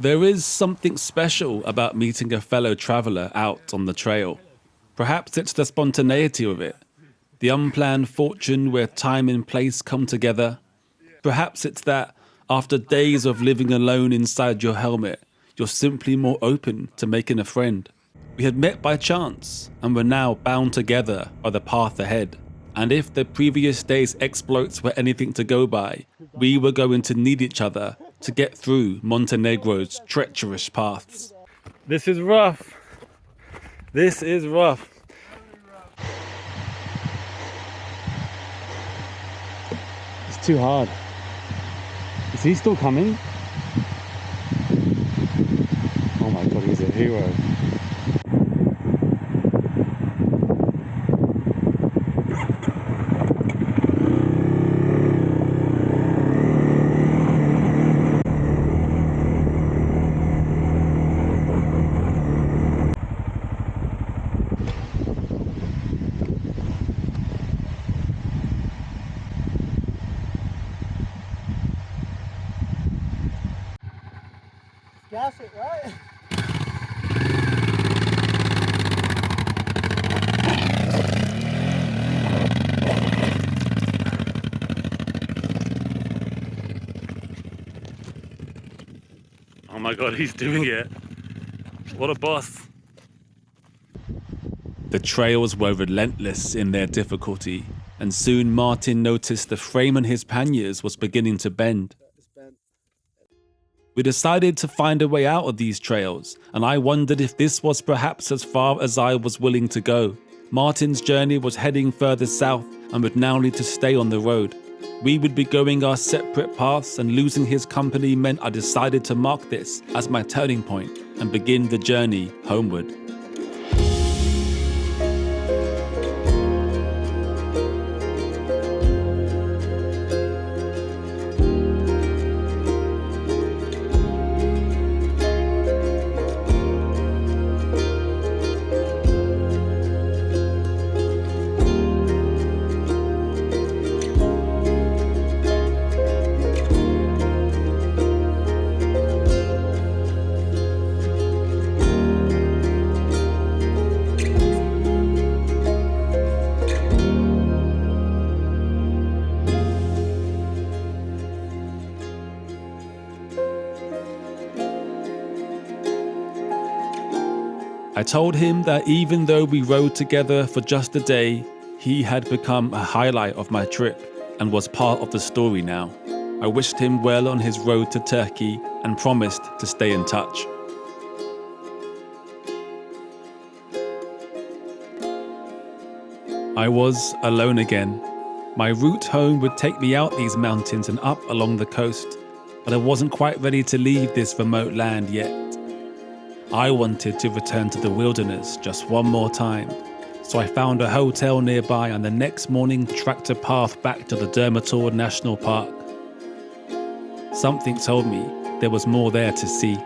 There is something special about meeting a fellow traveller out on the trail. Perhaps it's the spontaneity of it, the unplanned fortune where time and place come together. Perhaps it's that after days of living alone inside your helmet, you're simply more open to making a friend. We had met by chance and were now bound together by the path ahead. And if the previous day's exploits were anything to go by, we were going to need each other to get through Montenegro's treacherous paths. This is rough. This is rough. It's too hard. Is he still coming? Oh my god, he's a hero. Gas it, right? Oh my god, he's doing it. What a boss. The trails were relentless in their difficulty, and soon Martin noticed the frame on his panniers was beginning to bend. We decided to find a way out of these trails, and I wondered if this was perhaps as far as I was willing to go. Martin's journey was heading further south and would now need to stay on the road. We would be going our separate paths, and losing his company meant I decided to mark this as my turning point and begin the journey homeward. I told him that even though we rode together for just a day, he had become a highlight of my trip and was part of the story now. I wished him well on his road to Turkey and promised to stay in touch. I was alone again. My route home would take me out these mountains and up along the coast, but I wasn't quite ready to leave this remote land yet. I wanted to return to the wilderness just one more time, so I found a hotel nearby and the next morning tracked a path back to the Dermator National Park. Something told me there was more there to see.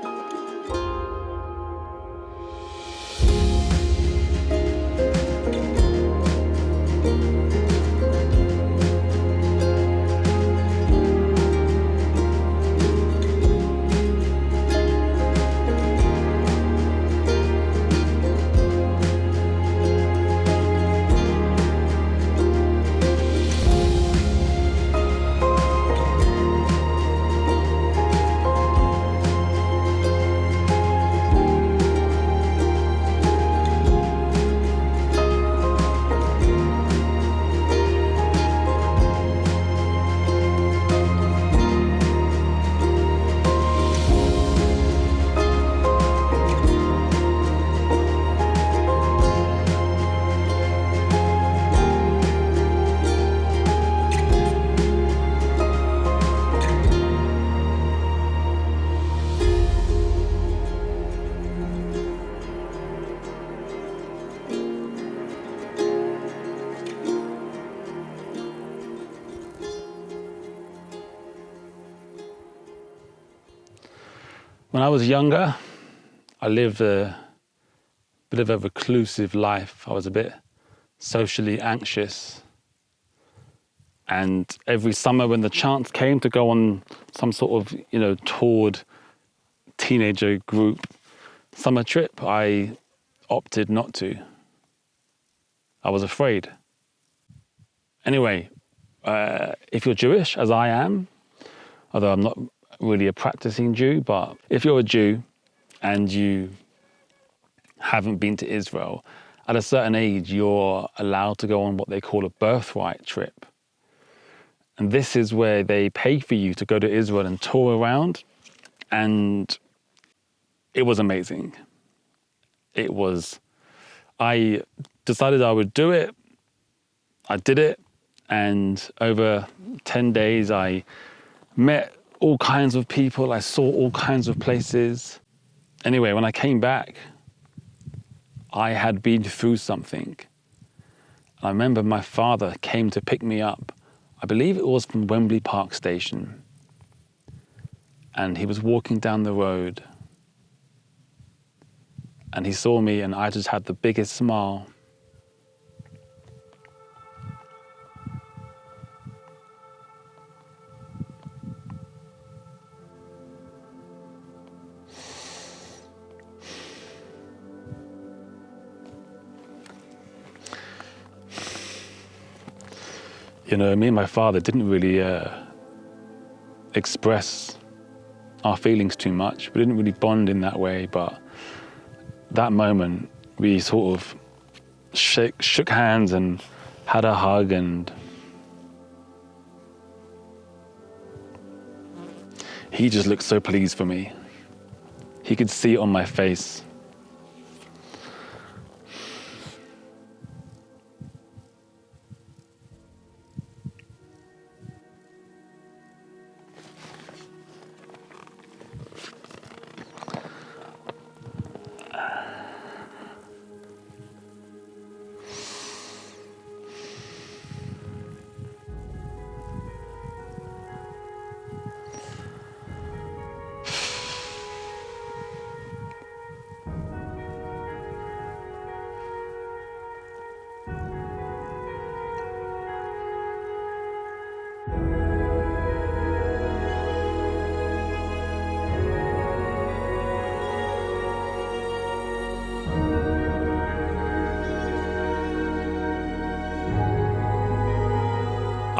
When I was younger, I lived a bit of a reclusive life. I was a bit socially anxious. And every summer when the chance came to go on some sort of, toured teenager group summer trip, I opted not to. I was afraid. Anyway, if you're Jewish, as I am, although I'm not really a practicing Jew, but if you're a Jew and you haven't been to Israel, at a certain age, you're allowed to go on what they call a birthright trip. And this is where they pay for you to go to Israel and tour around. And it was amazing. I decided I would do it. I did it. And over 10 days, I met all kinds of people. I saw all kinds of places. Anyway, when I came back, I had been through something. I remember my father came to pick me up. I believe it was from Wembley Park Station. And he was walking down the road. And he saw me and I just had the biggest smile. You know, me and my father didn't really express our feelings too much. We didn't really bond in that way, but that moment we sort of shook hands and had a hug, and he just looked so pleased for me. He could see it on my face.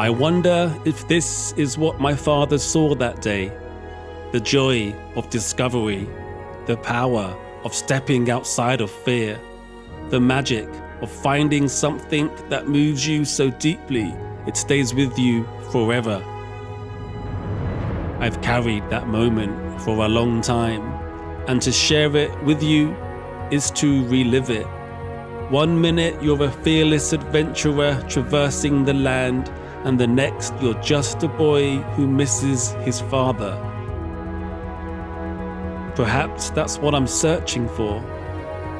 I wonder if this is what my father saw that day. The joy of discovery, the power of stepping outside of fear, the magic of finding something that moves you so deeply it stays with you forever. I've carried that moment for a long time, and to share it with you is to relive it. 1 minute you're a fearless adventurer traversing the land, and the next you're just a boy who misses his father. Perhaps that's what I'm searching for.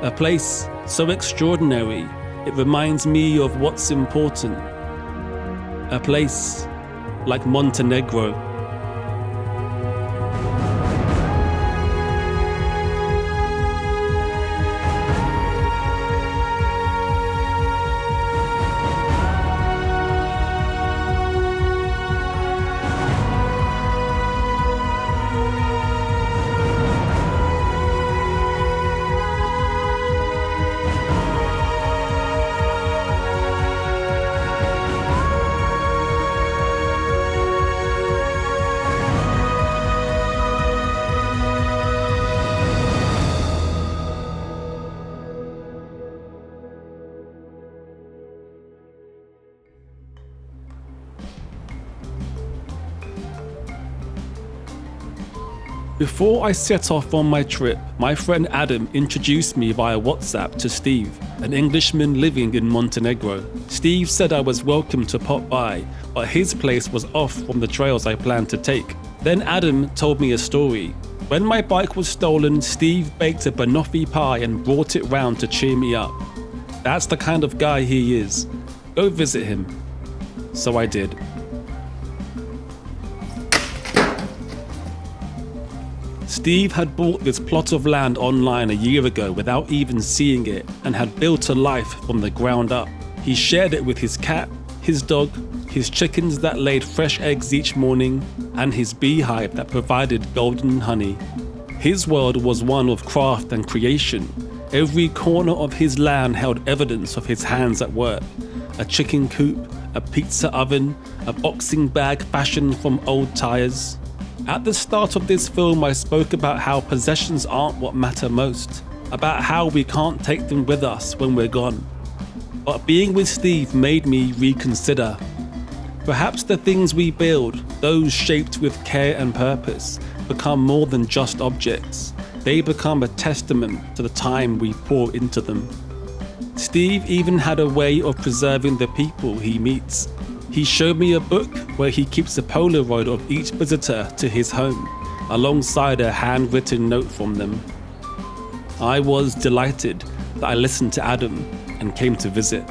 A place so extraordinary, it reminds me of what's important. A place like Montenegro. Before I set off on my trip, my friend Adam introduced me via WhatsApp to Steve, an Englishman living in Montenegro. Steve said I was welcome to pop by, but his place was off from the trails I planned to take. Then Adam told me a story. When my bike was stolen, Steve baked a banoffee pie and brought it round to cheer me up. That's the kind of guy he is. Go visit him. So I did. Steve had bought this plot of land online a year ago without even seeing it, and had built a life from the ground up. He shared it with his cat, his dog, his chickens that laid fresh eggs each morning, and his beehive that provided golden honey. His world was one of craft and creation. Every corner of his land held evidence of his hands at work. A chicken coop, a pizza oven, a boxing bag fashioned from old tires. At the start of this film, I spoke about how possessions aren't what matter most, about how we can't take them with us when we're gone. But being with Steve made me reconsider. Perhaps the things we build, those shaped with care and purpose, become more than just objects. They become a testament to the time we pour into them. Steve even had a way of preserving the people he meets. He showed me a book where he keeps a Polaroid of each visitor to his home, alongside a handwritten note from them. I was delighted that I listened to Adam and came to visit.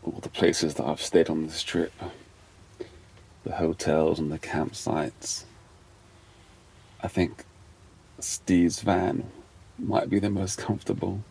All the places that I've stayed on this trip, the hotels and the campsites, I think Steve's van might be the most comfortable.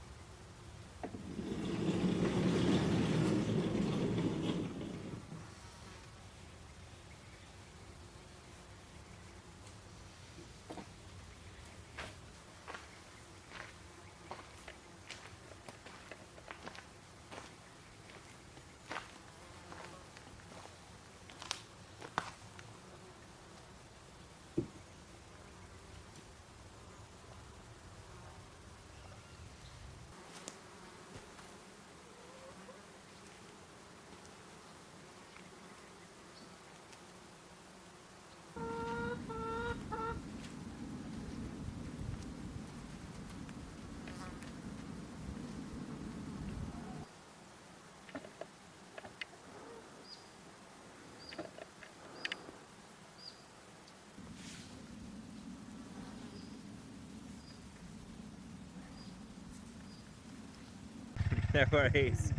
No worries.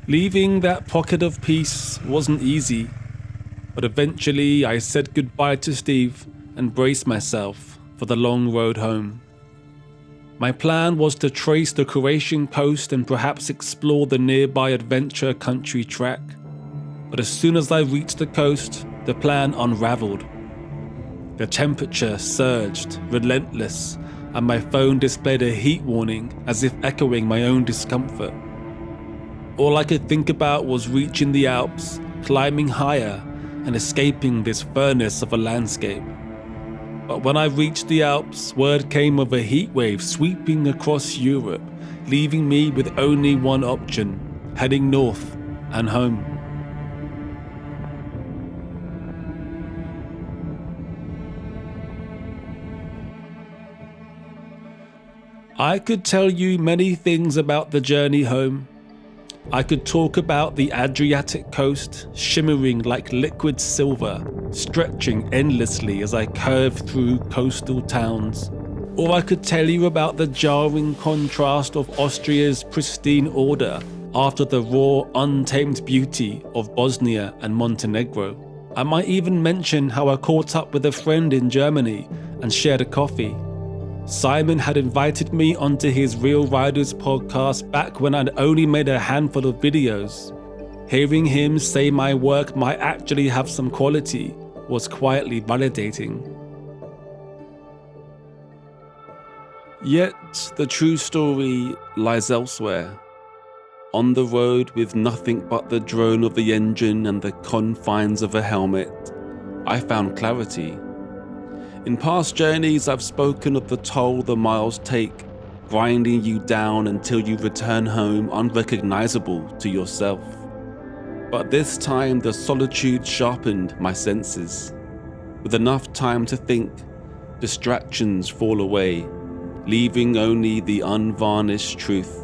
Leaving that pocket of peace wasn't easy, but eventually I said goodbye to Steve and braced myself for the long road home. My plan was to trace the Croatian coast and perhaps explore the nearby adventure country track. But as soon as I reached the coast, the plan unraveled. The temperature surged, relentless, and my phone displayed a heat warning as if echoing my own discomfort. All I could think about was reaching the Alps, climbing higher, and escaping this furnace of a landscape. But when I reached the Alps, word came of a heat wave sweeping across Europe, leaving me with only one option: heading north and home. I could tell you many things about the journey home. I could talk about the Adriatic coast, shimmering like liquid silver, stretching endlessly as I curved through coastal towns. Or I could tell you about the jarring contrast of Austria's pristine order after the raw, untamed beauty of Bosnia and Montenegro. I might even mention how I caught up with a friend in Germany and shared a coffee. Simon had invited me onto his Real Riders podcast back when I'd only made a handful of videos. Hearing him say my work might actually have some quality was quietly validating. Yet the true story lies elsewhere. On the road with nothing but the drone of the engine and the confines of a helmet, I found clarity. In past journeys, I've spoken of the toll the miles take, grinding you down until you return home unrecognizable to yourself. But this time, the solitude sharpened my senses. With enough time to think, distractions fall away, leaving only the unvarnished truth.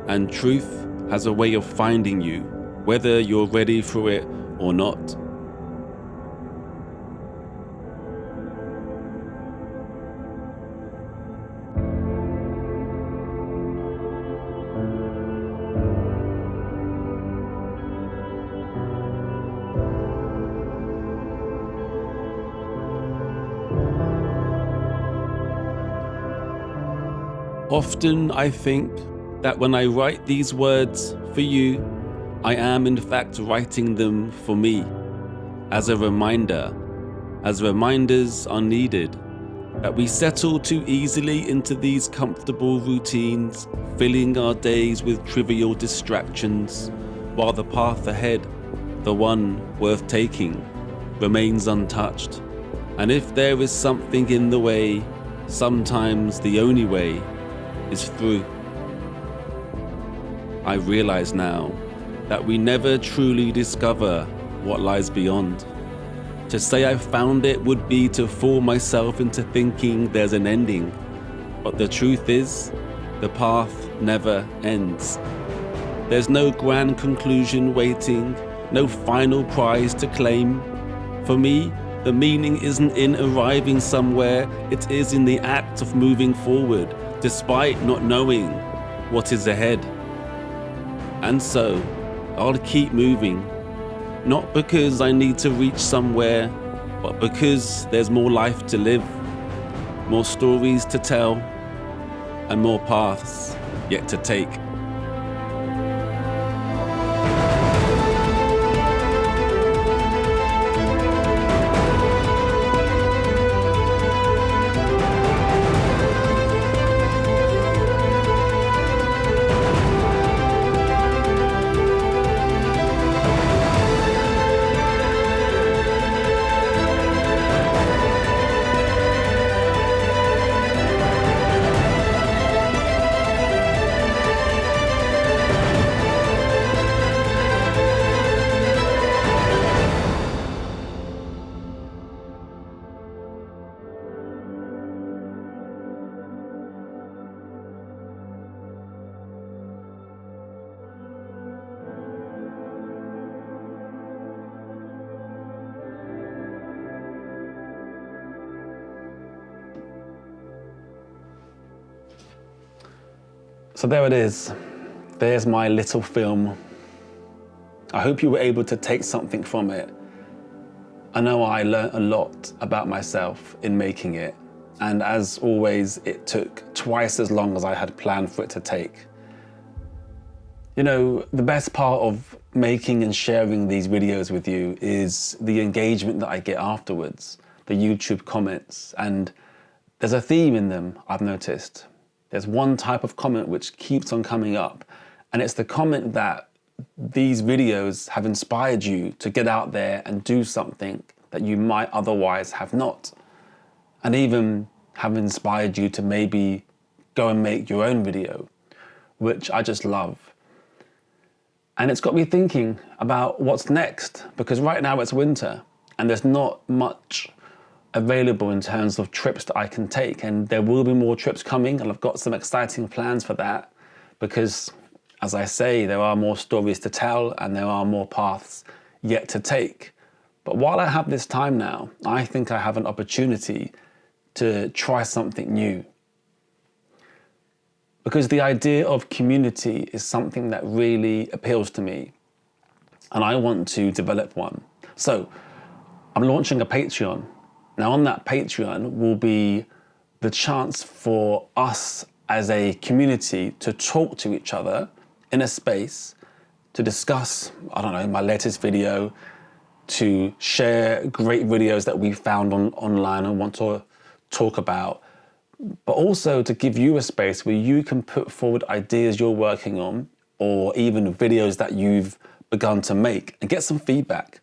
And truth has a way of finding you, whether you're ready for it or not. Often I think that when I write these words for you, I am in fact writing them for me, as a reminder, as reminders are needed, that we settle too easily into these comfortable routines, filling our days with trivial distractions, while the path ahead, the one worth taking, remains untouched. And if there is something in the way, sometimes the only way is through. I realize now that we never truly discover what lies beyond. To say I found it would be to fool myself into thinking there's an ending. But the truth is, the path never ends. There's no grand conclusion waiting, no final prize to claim. For me, the meaning isn't in arriving somewhere, it is in the act of moving forward, despite not knowing what is ahead. And so, I'll keep moving, not because I need to reach somewhere, but because there's more life to live, more stories to tell, and more paths yet to take. So there it is. There's my little film. I hope you were able to take something from it. I know I learned a lot about myself in making it, and as always, it took twice as long as I had planned for it to take. You know, the best part of making and sharing these videos with you is the engagement that I get afterwards, the YouTube comments, and there's a theme in them, I've noticed. There's one type of comment which keeps on coming up, and it's the comment that these videos have inspired you to get out there and do something that you might otherwise have not, and even have inspired you to maybe go and make your own video, which I just love. And it's got me thinking about what's next, because right now it's winter and there's not much available in terms of trips that I can take, and there will be more trips coming, and I've got some exciting plans for that because, as I say, there are more stories to tell and there are more paths yet to take. But while I have this time now, I think I have an opportunity to try something new, because the idea of community is something that really appeals to me and I want to develop one. So I'm launching a Patreon. Now on that Patreon will be the chance for us as a community to talk to each other in a space, to discuss, I don't know, my latest video, to share great videos that we found online and want to talk about, but also to give you a space where you can put forward ideas you're working on, or even videos that you've begun to make, and get some feedback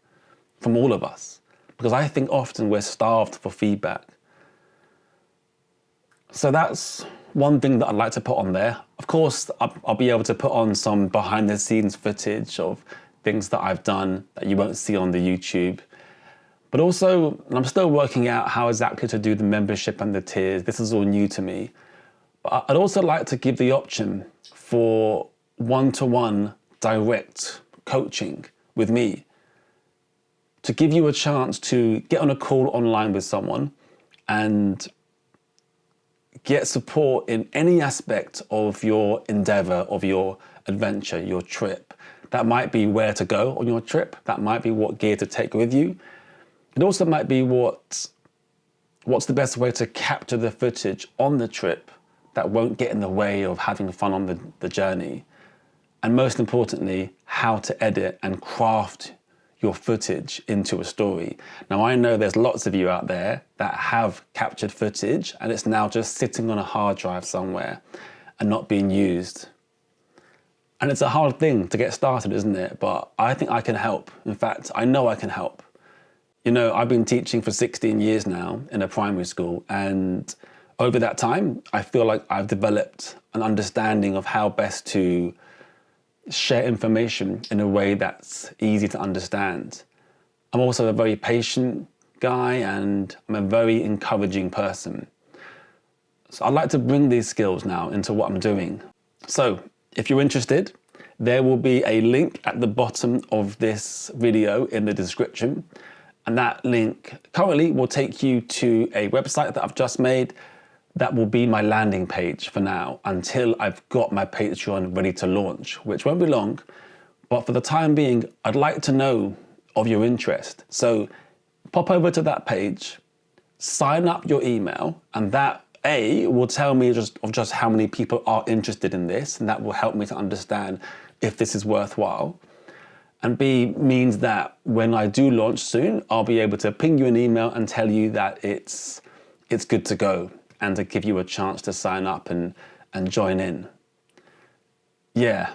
from all of us. Because I think often we're starved for feedback. So that's one thing that I'd like to put on there. Of course, I'll be able to put on some behind the scenes footage of things that I've done that you won't see on the YouTube. But also, I'm still working out how exactly to do the membership and the tiers. This is all new to me. But I'd also like to give the option for one-to-one direct coaching with me, to give you a chance to get on a call online with someone and get support in any aspect of your endeavor, of your adventure, your trip. That might be where to go on your trip. That might be what gear to take with you. It also might be what's the best way to capture the footage on the trip that won't get in the way of having fun on the journey. And most importantly, how to edit and craft your footage into a story. Now, I know there's lots of you out there that have captured footage and it's now just sitting on a hard drive somewhere and not being used. And it's a hard thing to get started, isn't it? But I think I can help. In fact, I know I can help. You know, I've been teaching for 16 years now in a primary school, and over that time, I feel like I've developed an understanding of how best to share information in a way that's easy to understand. I'm also a very patient guy, and I'm a very encouraging person. So I'd like to bring these skills now into what I'm doing. So if you're interested, there will be a link at the bottom of this video in the description. And that link currently will take you to a website that I've just made. That will be my landing page for now until I've got my Patreon ready to launch, which won't be long. But for the time being, I'd like to know of your interest. So pop over to that page, sign up your email, and that will tell me just how many people are interested in this, and that will help me to understand if this is worthwhile. And B means that when I do launch soon, I'll be able to ping you an email and tell you that it's good to go, and to give you a chance to sign up and join in. Yeah,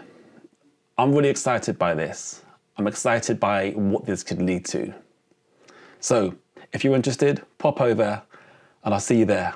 I'm really excited by this. I'm excited by what this could lead to. So if you're interested, pop over and I'll see you there.